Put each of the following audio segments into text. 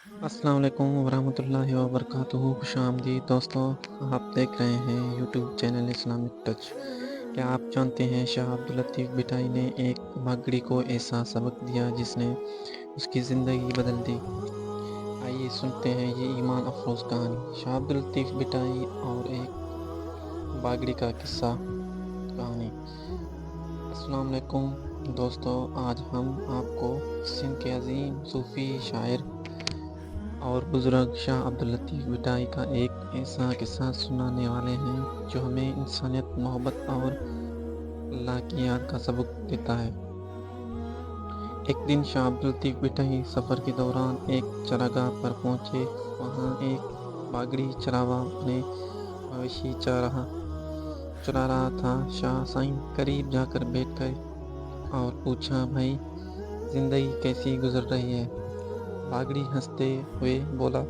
السلام علیکم ورحمۃ اللہ وبرکاتہ۔ خوش آمدید دوستوں، آپ دیکھ رہے ہیں یوٹیوب چینل اسلامک ٹچ۔ کیا آپ جانتے ہیں شاہ عبداللطیف بھٹائی نے ایک بھاگڑی کو ایسا سبق دیا جس نے اس کی زندگی بدل دی؟ آئیے سنتے ہیں یہ ایمان افروز کہانی، شاہ عبداللطیف بھٹائی اور ایک باگڑی کا قصہ کہانی۔ السلام علیکم دوستو، آج ہم آپ کو سندھ کے عظیم صوفی شاعر اور بزرگ شاہ عبداللطیف بھٹائی کا ایک ایسا قصہ سنانے والے ہیں جو ہمیں انسانیت، محبت اور اللہ کی یاد کا سبق دیتا ہے۔ ایک دن شاہ عبداللطیف بھٹائی سفر کے دوران ایک چراگاہ پر پہنچے۔ وہاں ایک باگڑی چراوا اپنے مویشی چرا رہا تھا۔ شاہ سائیں قریب جا کر بیٹھ گئے اور پوچھا، بھائی زندگی کیسی گزر رہی ہے؟ باگڑی ہنستے ہوئے بولا،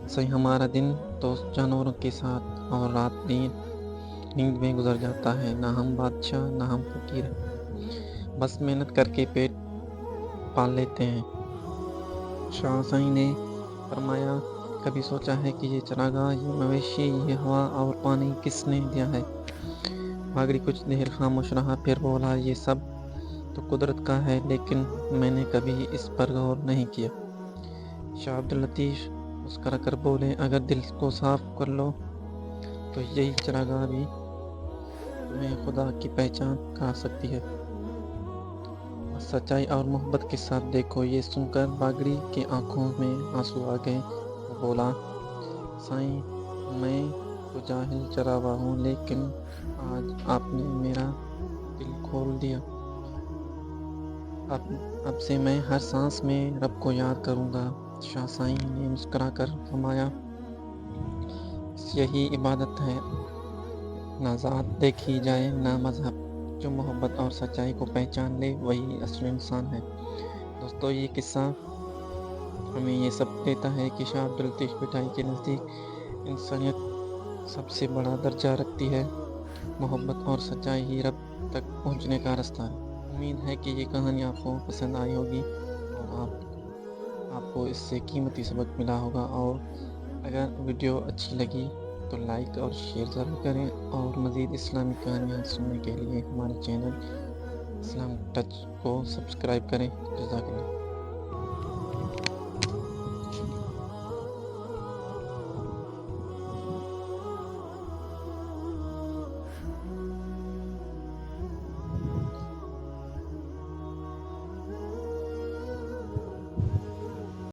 سائیں ہمارا دن تو جانوروں کے ساتھ اور رات نیند میں گزر جاتا ہے، نہ ہم بادشاہ نہ ہم فقیر، بس محنت کر کے پیٹ پال لیتے ہیں۔ شاہ سائیں نے فرمایا، کبھی سوچا ہے کہ یہ چراگاہ، یہ مویشی، یہ ہوا اور پانی کس نے دیا ہے؟ باگڑی کچھ دیر خاموش رہا، پھر بولا، یہ سب تو قدرت کا ہے، لیکن میں نے کبھی اس پر غور نہیں کیا۔ شاہ عبداللطیف مسکرا کر بولے، اگر دل کو صاف کر لو تو یہی چراگاہ بھی تمہیں خدا کی پہچان کرا سکتی ہے، بس سچائی اور محبت کے ساتھ دیکھو۔ یہ سن کر باگڑی کی آنکھوں میں آنسو آ گئے۔ وہ بولا، سائیں میں تو جاہل چراوا ہوں، لیکن آج آپ نے میرا دل کھول دیا۔ اب سے میں ہر سانس میں رب کو یاد کروں گا۔ شاہ سائیں نے مسکرا کر فرمایا، یہی عبادت ہے، نہ ذات دیکھی جائے نہ مذہب، جو محبت اور سچائی کو پہچان لے وہی اصل انسان ہے۔ دوستو، یہ قصہ ہمیں یہ سبق دیتا ہے کہ شاہ عبداللطیف بھٹائی کے نزدیک انسانیت سب سے بڑا درجہ رکھتی ہے۔ محبت اور سچائی ہی رب تک پہنچنے کا راستہ ہے۔ امید ہے کہ یہ کہانی آپ کو پسند آئی ہوگی اور آپ کو اس سے قیمتی سبق ملا ہوگا، اور اگر ویڈیو اچھی لگی تو لائک اور شیئر ضرور کریں، اور مزید اسلامی کہانیاں سننے کے لیے ہمارے چینل اسلام ٹچ کو سبسکرائب کریں۔ جزاک اللہ۔